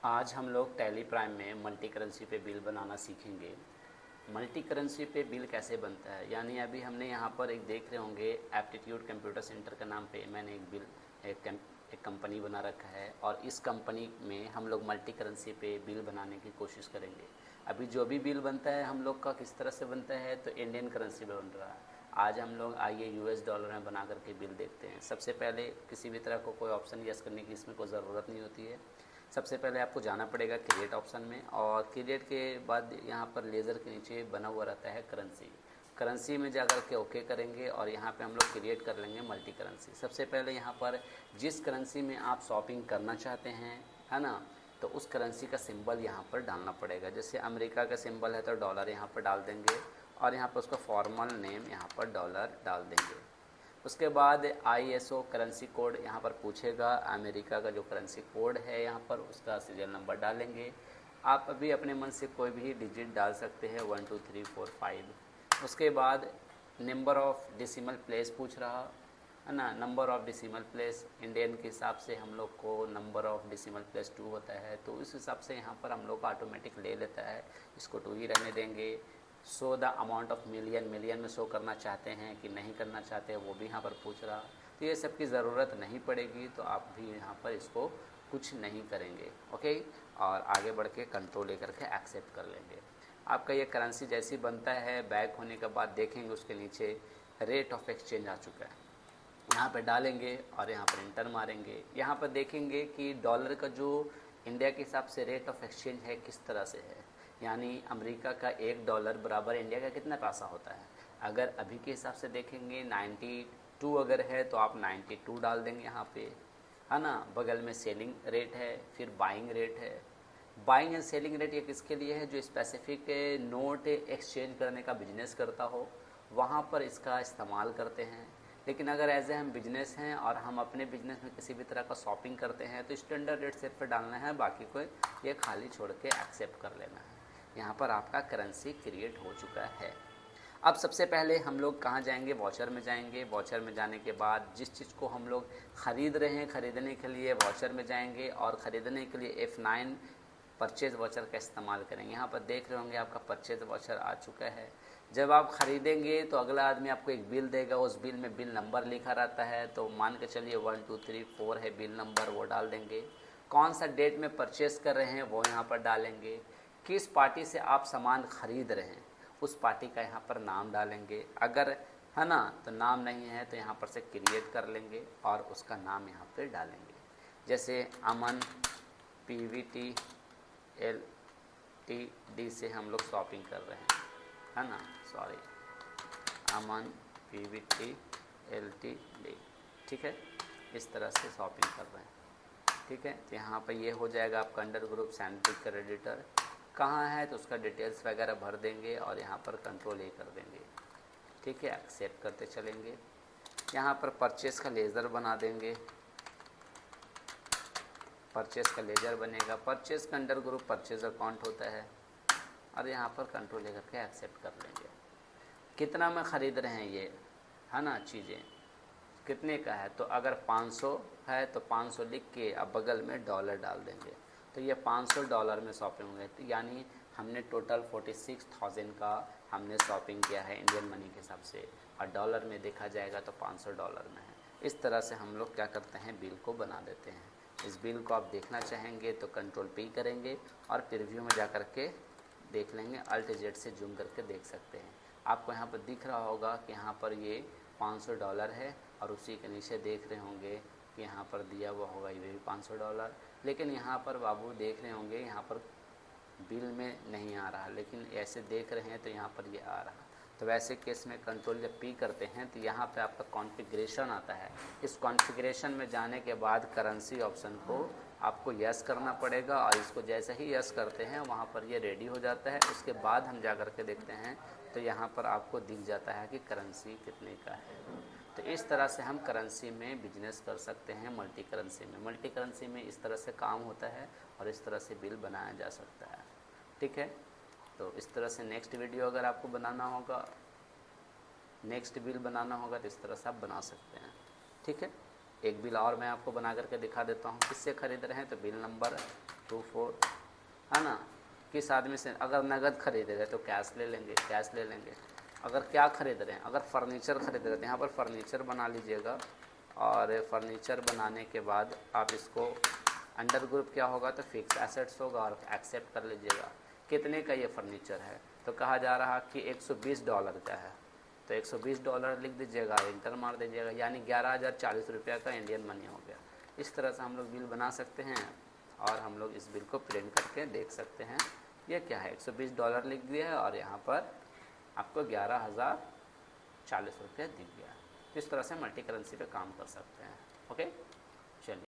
आज हम लोग टैली प्राइम में मल्टी करेंसी पे बिल बनाना सीखेंगे। मल्टी करेंसी पे बिल कैसे बनता है, यानी अभी हमने यहाँ पर एक देख रहे होंगे एप्टीट्यूड कंप्यूटर सेंटर के नाम पे मैंने एक कंपनी बना रखा है और इस कंपनी में हम लोग मल्टी करेंसी पे बिल बनाने की कोशिश करेंगे। अभी जो भी बिल बनता है हम लोग का किस तरह से बनता है, तो इंडियन करेंसी में बन रहा है। आज हम लोग आइए यूएस डॉलर में बना करके बिल देखते हैं। सबसे पहले किसी भी तरह को कोई ऑप्शन यस करने की इसमें कोई ज़रूरत नहीं होती है। सबसे पहले आपको जाना पड़ेगा क्रिएट ऑप्शन में, और क्रिएट के बाद यहाँ पर लेज़र के नीचे बना हुआ रहता है करेंसी। करेंसी में जाकर के ओके करेंगे और यहाँ पे हम लोग क्रिएट कर लेंगे मल्टी करेंसी। सबसे पहले यहाँ पर जिस करेंसी में आप शॉपिंग करना चाहते हैं, है ना, तो उस करेंसी का सिंबल यहाँ पर डालना पड़ेगा। जैसे अमेरिका का सिंबल है तो डॉलर यहाँ पर डाल देंगे और यहाँ पर उसका फॉर्मल नेम यहाँ पर डॉलर डाल देंगे। उसके बाद ISO करेंसी कोड यहाँ पर पूछेगा। अमेरिका का जो करेंसी कोड है यहाँ पर उसका सीरियल नंबर डालेंगे। आप अभी अपने मन से कोई भी डिजिट डाल सकते हैं, 1 2 3 4 5। उसके बाद नंबर ऑफ़ डेसिमल प्लेस पूछ रहा है ना। Number of decimal place Indian के हिसाब से हम लोग को नंबर ऑफ़ डेसिमल प्लेस 2 होता है, तो इस हिसाब से यहाँ पर हम लोग का ऑटोमेटिक ले लेता है। इसको 2 ही रहने देंगे। Show the amount of million में शो करना चाहते हैं कि नहीं करना चाहते हैं, वो भी यहाँ पर पूछ रहा। तो ये सब की ज़रूरत नहीं पड़ेगी, तो आप भी यहाँ पर इसको कुछ नहीं करेंगे। ओके, और आगे बढ़ के कंट्रोल लेकर के एक्सेप्ट कर लेंगे। आपका ये करेंसी जैसी बनता है, बैक होने के बाद देखेंगे उसके नीचे रेट ऑफ एक्सचेंज आ चुका है। यहाँ पर डालेंगे और यहाँ पर इंटर मारेंगे। यहाँ पर देखेंगे कि डॉलर का जो इंडिया के हिसाब से रेट ऑफ एक्सचेंज है किस तरह से है, यानी अमेरिका का $1 बराबर इंडिया का कितना पैसा होता है। अगर अभी के हिसाब से देखेंगे 92 अगर है तो आप 92 डाल देंगे यहाँ पे, है ना। बगल में सेलिंग रेट है, फिर बाइंग रेट है। बाइंग एंड सेलिंग रेट ये किसके लिए है, जो स्पेसिफिक नोट एक्सचेंज करने का बिजनेस करता हो वहाँ पर इसका इस्तेमाल करते हैं। लेकिन अगर एज ए हम बिजनेस हैं और हम अपने बिजनेस में किसी भी तरह का शॉपिंग करते हैं तो स्टैंडर्ड रेट सिर्फ डालना है, बाकी को ये खाली छोड़ के एक्सेप्ट कर लेना है। यहाँ पर आपका करेंसी क्रिएट हो चुका है। अब सबसे पहले हम लोग कहाँ जाएंगे, वॉचर में जाएंगे। वॉचर में जाने के बाद जिस चीज़ को हम लोग ख़रीद रहे हैं, ख़रीदने के लिए वॉचर में जाएंगे और ख़रीदने के लिए F9 परचेज़ वॉचर का इस्तेमाल करेंगे। यहाँ पर देख रहे होंगे आपका परचेज़ वॉचर आ चुका है। जब आप ख़रीदेंगे तो अगला आदमी आपको एक बिल देगा, उस बिल में बिल नंबर लिखा रहता है, तो मान के चलिए 1 2 3 4 है बिल नंबर, वो डाल देंगे। कौन सा डेट में परचेज़ कर रहे हैं वो यहाँ पर डालेंगे। किस पार्टी से आप सामान ख़रीद रहे हैं उस पार्टी का यहाँ पर नाम डालेंगे। अगर है ना तो नाम नहीं है तो यहाँ पर से क्रिएट कर लेंगे और उसका नाम यहाँ पर डालेंगे। जैसे अमन PVT LTD से हम लोग शॉपिंग कर रहे हैं, है ना, सॉरी, अमन PVT LTD, ठीक है। इस तरह से शॉपिंग कर रहे हैं, ठीक है। तो यहाँ पर ये हो जाएगा आपका अंडर ग्रुप सैनिटरी क्रेडिटर कहाँ है तो उसका डिटेल्स वगैरह भर देंगे और यहाँ पर कंट्रोल ए कर देंगे, ठीक है। एक्सेप्ट करते चलेंगे। यहाँ पर परचेस का लेज़र बना देंगे, परचेस का लेज़र बनेगा। परचेस का अंडर ग्रुप परचेज अकाउंट होता है और यहाँ पर कंट्रोल लेकर के एक्सेप्ट कर लेंगे। कितना में ख़रीद रहे हैं ये, है ना, चीज़ें कितने का है, तो अगर 500 है तो 500 लिख के अब बगल में डॉलर डाल देंगे, तो ये $500 में शॉपिंग होंगे। तो यानी हमने टोटल 46,000 का हमने शॉपिंग किया है इंडियन मनी के हिसाब से, और डॉलर में देखा जाएगा तो $500 में है। इस तरह से हम लोग क्या करते हैं, बिल को बना देते हैं। इस बिल को आप देखना चाहेंगे तो कंट्रोल P करेंगे और प्रीव्यू में जा कर के देख लेंगे। Alt Z से जूम करके देख सकते हैं। आपको यहाँ पर दिख रहा होगा कि यहाँ पर ये $500 है और उसी के नीचे देख रहे होंगे कि यहाँ पर दिया हुआ होगा ये भी $500। लेकिन यहाँ पर बाबू देख रहे होंगे यहाँ पर बिल में नहीं आ रहा, लेकिन ऐसे देख रहे हैं तो यहाँ पर ये आ रहा। तो वैसे केस में कंट्रोल जब P करते हैं तो यहाँ पे आपका कॉन्फ़िगरेशन आता है। इस कॉन्फ़िगरेशन में जाने के बाद करेंसी ऑप्शन को आपको यस करना पड़ेगा और इसको जैसे ही यस करते हैं वहाँ पर ये रेडी हो जाता है। उसके बाद हम जा कर के देखते हैं तो यहाँ पर आपको दिख जाता है कि करेंसी कितने का है। तो इस तरह से हम करेंसी में बिजनेस कर सकते हैं। मल्टी करेंसी में, मल्टी करेंसी में इस तरह से काम होता है और इस तरह से बिल बनाया जा सकता है, ठीक है। तो इस तरह से नेक्स्ट वीडियो अगर आपको बनाना होगा, नेक्स्ट बिल बनाना होगा तो इस तरह से आप बना सकते हैं, ठीक है। एक बिल और मैं आपको बना करके दिखा देता हूँ। किससे ख़रीद रहे हैं तो बिल नंबर 24, है ना। किस आदमी से, अगर नगद खरीद रहे तो कैश ले लेंगे, कैश ले लेंगे। अगर क्या खरीद रहे हैं, अगर फर्नीचर खरीद रहे हैं तो यहाँ पर फर्नीचर बना लीजिएगा, और फर्नीचर बनाने के बाद आप इसको अंडर ग्रुप क्या होगा तो फिक्स एसेट्स होगा, और एक्सेप्ट कर लीजिएगा। कितने का ये फर्नीचर है, तो कहा जा रहा कि $120 का है, तो $120 लिख दीजिएगा, इंटर मार दीजिएगा, यानी 11,040 रुपये का इंडियन मनी हो गया। इस तरह से हम लोग बिल बना सकते हैं, और हम लोग इस बिल को प्रिंट करके देख सकते हैं। ये क्या है, $120 लिख दिया है, और यहाँ पर आपको 11,040 रुपये दिख गया। इस तरह से मल्टी करेंसी पे काम कर सकते हैं। ओके।